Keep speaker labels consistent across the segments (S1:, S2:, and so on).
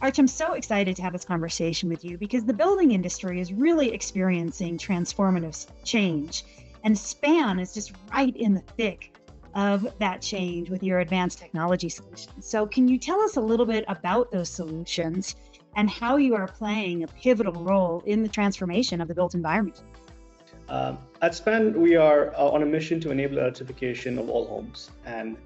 S1: Arch, I'm so excited to have this conversation with you because the building industry is really experiencing transformative change, and SPAN is just right in the thick of that change with your advanced technology solutions. So can you tell us a little bit about those solutions and how you are playing a pivotal role in the transformation of the built environment?
S2: At SPAN, we are on a mission to enable electrification of all homes. And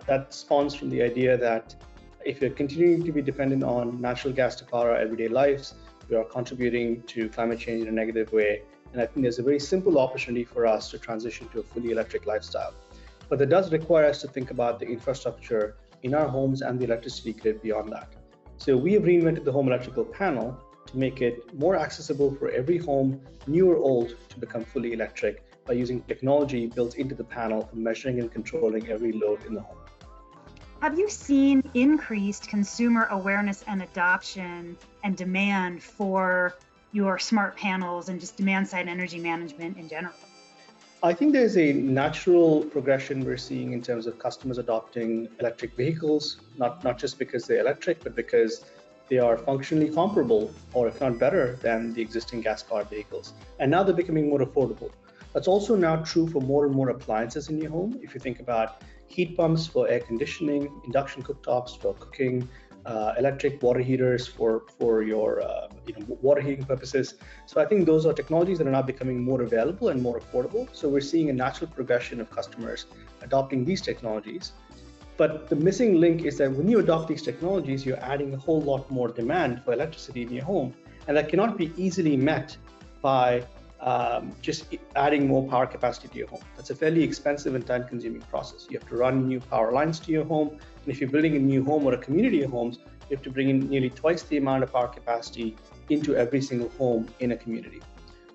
S2: that spawns from the idea that if you're continuing to be dependent on natural gas to power our everyday lives, we are contributing to climate change in a negative way. And I think there's a very simple opportunity for us to transition to a fully electric lifestyle. But that does require us to think about the infrastructure in our homes and the electricity grid beyond that. So we have reinvented the home electrical panel to make it more accessible for every home, new or old, to become fully electric by using technology built into the panel for measuring and controlling every load in the home.
S1: Have you seen increased consumer awareness and adoption and demand for your smart panels and just demand-side energy management in general?
S2: I think there's a natural progression we're seeing in terms of customers adopting electric vehicles, not just because they're electric, but because they are functionally comparable, or if not better, than the existing gas-powered vehicles. And now they're becoming more affordable. That's also now true for more and more appliances in your home. If you think about heat pumps for air conditioning, induction cooktops for cooking, electric water heaters for your water heating purposes. So I think those are technologies that are now becoming more available and more affordable. So we're seeing a natural progression of customers adopting these technologies. But the missing link is that when you adopt these technologies, you're adding a whole lot more demand for electricity in your home. And that cannot be easily met by just adding more power capacity to your home. That's a fairly expensive and time-consuming process. You have to run new power lines to your home. And if you're building a new home or a community of homes, you have to bring in nearly twice the amount of power capacity into every single home in a community.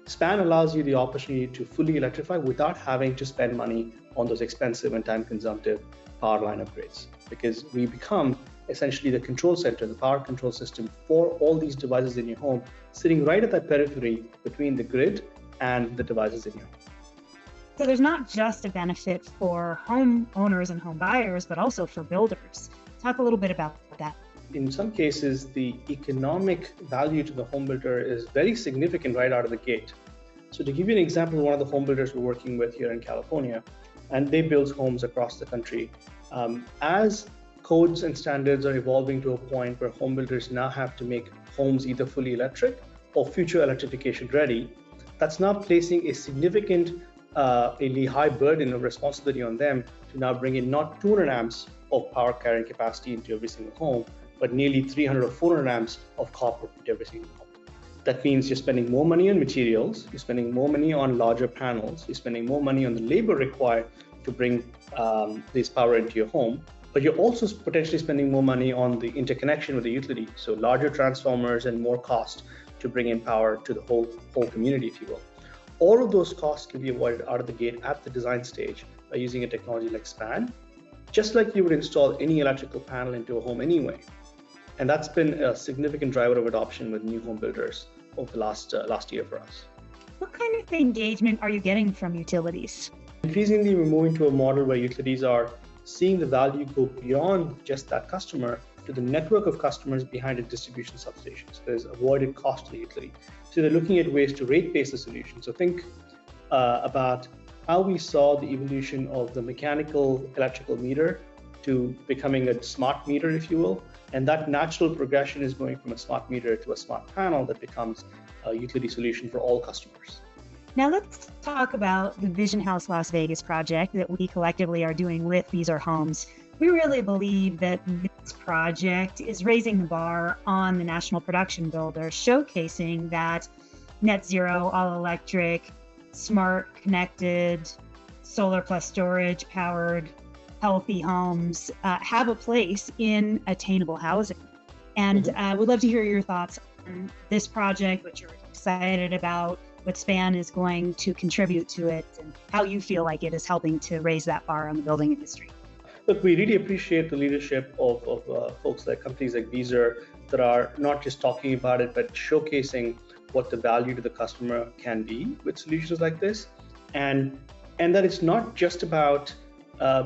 S2: SPAN allows you the opportunity to fully electrify without having to spend money on those expensive and time-consumptive power line upgrades, because we become essentially the control center, the power control system for all these devices in your home, sitting right at that periphery between the grid and the devices in your home.
S1: So there's not just a benefit for homeowners and home buyers, but also for builders. Talk a little bit about that.
S2: In some cases, the economic value to the home builder is very significant right out of the gate. So to give you an example, one of the home builders we're working with here in California, and they build homes across the country. As codes and standards are evolving to a point where home builders now have to make homes either fully electric or future electrification ready, that's now placing a significant high burden of responsibility on them to now bring in not 200 amps of power carrying capacity into every single home, but nearly 300 or 400 amps of copper into every single home. That means you're spending more money on materials, you're spending more money on larger panels, you're spending more money on the labor required to bring this power into your home, but you're also potentially spending more money on the interconnection with the utility, so larger transformers and more cost to bring in power to the whole community, if you will. All of those costs can be avoided out of the gate at the design stage by using a technology like SPAN, just like you would install any electrical panel into a home anyway. And that's been a significant driver of adoption with new home builders over the last year for us.
S1: What kind of engagement are you getting from utilities?
S2: Increasingly, we're moving to a model where utilities are seeing the value go beyond just that customer to the network of customers behind a distribution substation. So there's avoided cost to the utility. So they're looking at ways to rate-base the solution. So think about how we saw the evolution of the mechanical electrical meter to becoming a smart meter, if you will. And that natural progression is going from a smart meter to a smart panel that becomes a utility solution for all customers.
S1: Now let's talk about the Vision House Las Vegas project that we collectively are doing with These Are Homes. We really believe that this project is raising the bar on the national production builder, showcasing that net zero, all electric, smart, connected, solar plus storage powered, healthy homes have a place in attainable housing. And would love to hear your thoughts on this project, what you're excited about, what SPAN is going to contribute to it, and how you feel like it is helping to raise that bar on the building industry.
S2: Look, we really appreciate the leadership of folks like companies like Beezer that are not just talking about it, but showcasing what the value to the customer can be with solutions like this. And that it's not just about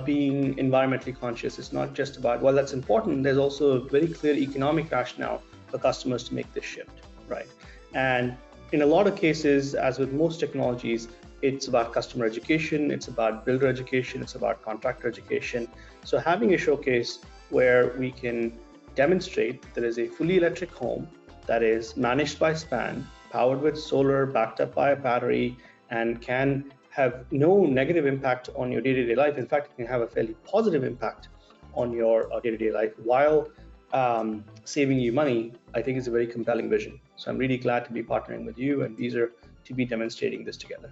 S2: being environmentally conscious. It's not just about, well, that's important. There's also a very clear economic rationale for customers to make this shift, right? And in a lot of cases, as with most technologies, it's about customer education, it's about builder education, it's about contractor education. So having a showcase where we can demonstrate that there is a fully electric home that is managed by SPAN, powered with solar, backed up by a battery, and can have no negative impact on your day-to-day life. In fact, it can have a fairly positive impact on your day-to-day life while saving you money, I think is a very compelling vision. So I'm really glad to be partnering with you and Weezer to be demonstrating this together.